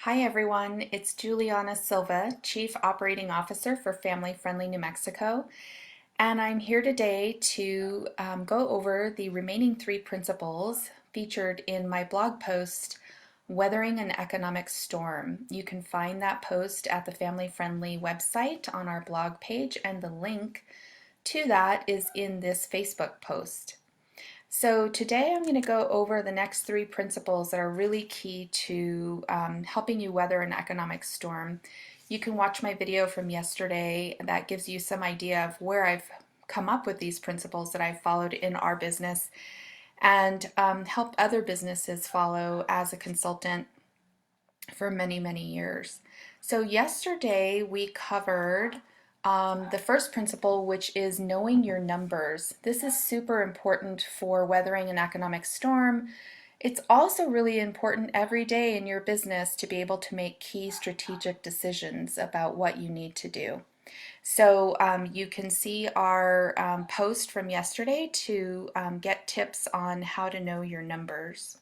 Hi everyone, it's Juliana Silva, Chief Operating Officer for Family Friendly New Mexico, and I'm here today to go over the remaining three principles featured in my blog post, Weathering an Economic Storm. You can find that post at the Family Friendly website on our blog page, and the link to that is in this Facebook post. So today I'm going to go over the next three principles that are really key to helping you weather an economic storm. You can watch my video from yesterday that gives you some idea of where I've come up with these principles that I've followed in our business and help other businesses follow as a consultant for many, many years. So yesterday we covered the first principle, which is knowing your numbers. This is super important for weathering an economic storm. It's also really important every day in your business to be able to make key strategic decisions about what you need to do. So you can see our post from yesterday to get tips on how to know your numbers.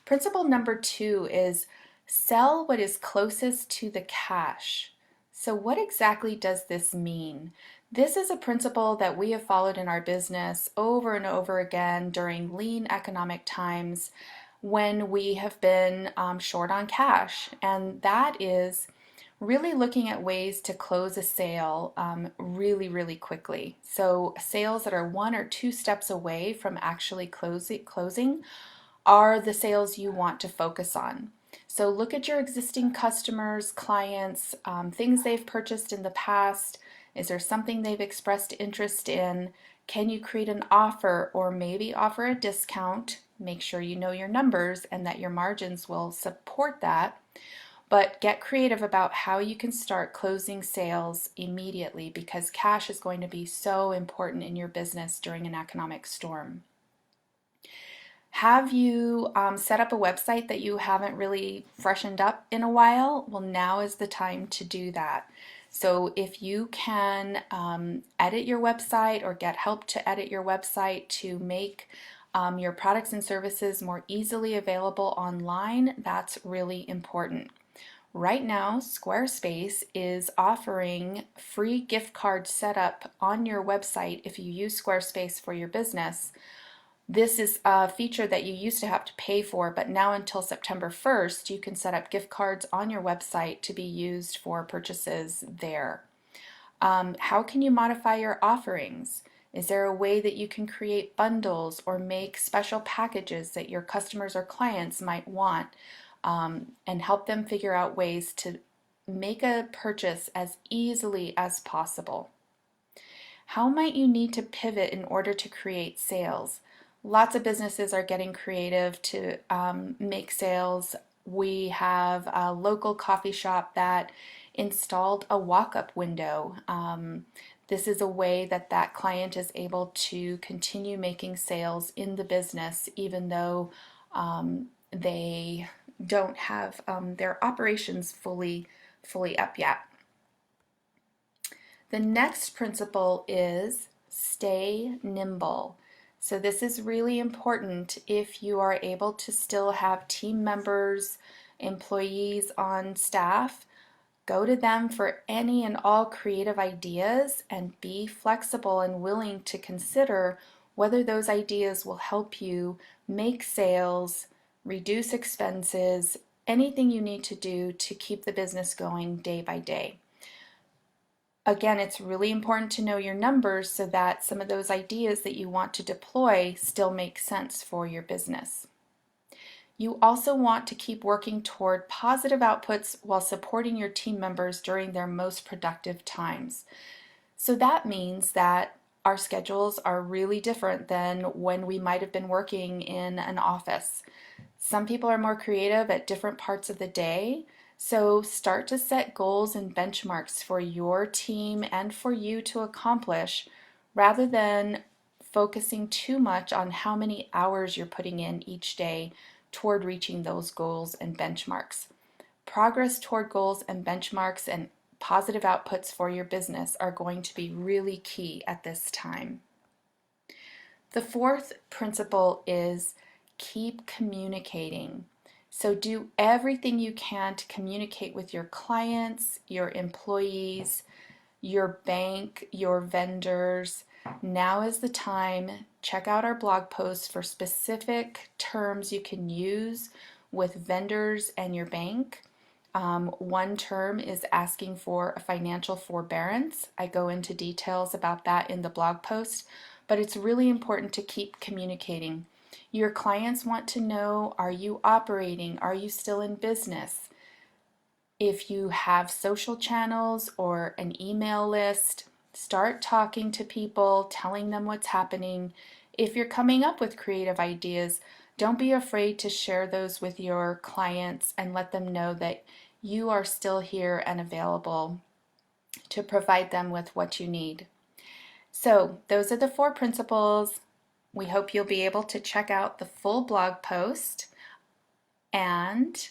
Principle number 2 is sell what is closest to the cash. So what exactly does this mean? This is a principle that we have followed in our business over and over again during lean economic times when we have been short on cash. And that is really looking at ways to close a sale really, really quickly. So sales that are 1 or 2 steps away from actually closing are the sales you want to focus on. So look at your existing customers, clients, things they've purchased in the past. Is there something they've expressed interest in? Can you create an offer or maybe offer a discount? Make sure you know your numbers and that your margins will support that. But get creative about how you can start closing sales immediately because cash is going to be so important in your business during an economic storm. Have you set up a website that you haven't really freshened up in a while? Well, now is the time to do that. So if you can edit your website or get help to edit your website to make your products and services more easily available online, that's really important. Right now, Squarespace is offering free gift card setup on your website if you use Squarespace for your business. This is a feature that you used to have to pay for, but now until September 1st, you can set up gift cards on your website to be used for purchases there. How can you modify your offerings? Is there a way that you can create bundles or make special packages that your customers or clients might want and help them figure out ways to make a purchase as easily as possible? How might you need to pivot in order to create sales? Lots of businesses are getting creative to make sales. We have a local coffee shop that installed a walk-up window. This is a way that that client is able to continue making sales in the business even though they don't have their operations fully up yet. The next principle is stay nimble. So this is really important if you are able to still have team members, employees on staff. Go to them for any and all creative ideas and be flexible and willing to consider whether those ideas will help you make sales, reduce expenses, anything you need to do to keep the business going day by day. Again, it's really important to know your numbers so that some of those ideas that you want to deploy still make sense for your business. You also want to keep working toward positive outputs while supporting your team members during their most productive times. So that means that our schedules are really different than when we might have been working in an office. Some people are more creative at different parts of the day. So start to set goals and benchmarks for your team and for you to accomplish rather than focusing too much on how many hours you're putting in each day toward reaching those goals and benchmarks. Progress toward goals and benchmarks and positive outputs for your business are going to be really key at this time. The fourth principle is keep communicating. So do everything you can to communicate with your clients, your employees, your bank, your vendors. Now is the time. Check out our blog posts for specific terms you can use with vendors and your bank. One term is asking for a financial forbearance. I go into details about that in the blog post, but it's really important to keep communicating. Your clients want to know, are you operating? Are you still in business? If you have social channels or an email list, start talking to people, telling them what's happening. If you're coming up with creative ideas, don't be afraid to share those with your clients and let them know that you are still here and available to provide them with what you need. So, those are the 4 principles. We hope you'll be able to check out the full blog post and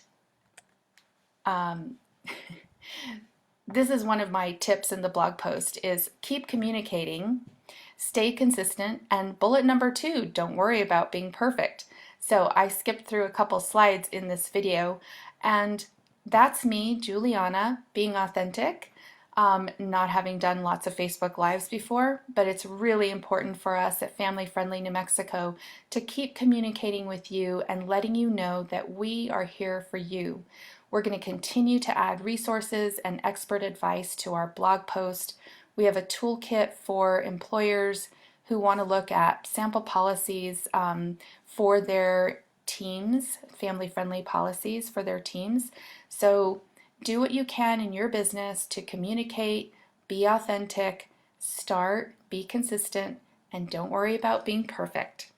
this is one of my tips in the blog post is keep communicating, stay consistent, and bullet number 2, don't worry about being perfect. So I skipped through a couple slides in this video, and that's me, Juliana, being authentic, not having done lots of Facebook Lives before, but it's really important for us at Family Friendly New Mexico to keep communicating with you and letting you know that we are here for you. We're going to continue to add resources and expert advice to our blog post. We have a toolkit for employers who want to look at sample policies for their teams, family-friendly policies for their teams. So do what you can in your business to communicate, be authentic, be consistent, and don't worry about being perfect.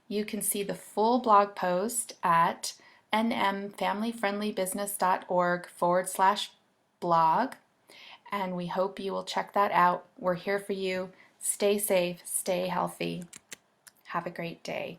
You can see the full blog post at nmfamilyfriendlybusiness.org/blog, and we hope you will check that out. We're here for you. Stay safe, stay healthy. Have a great day.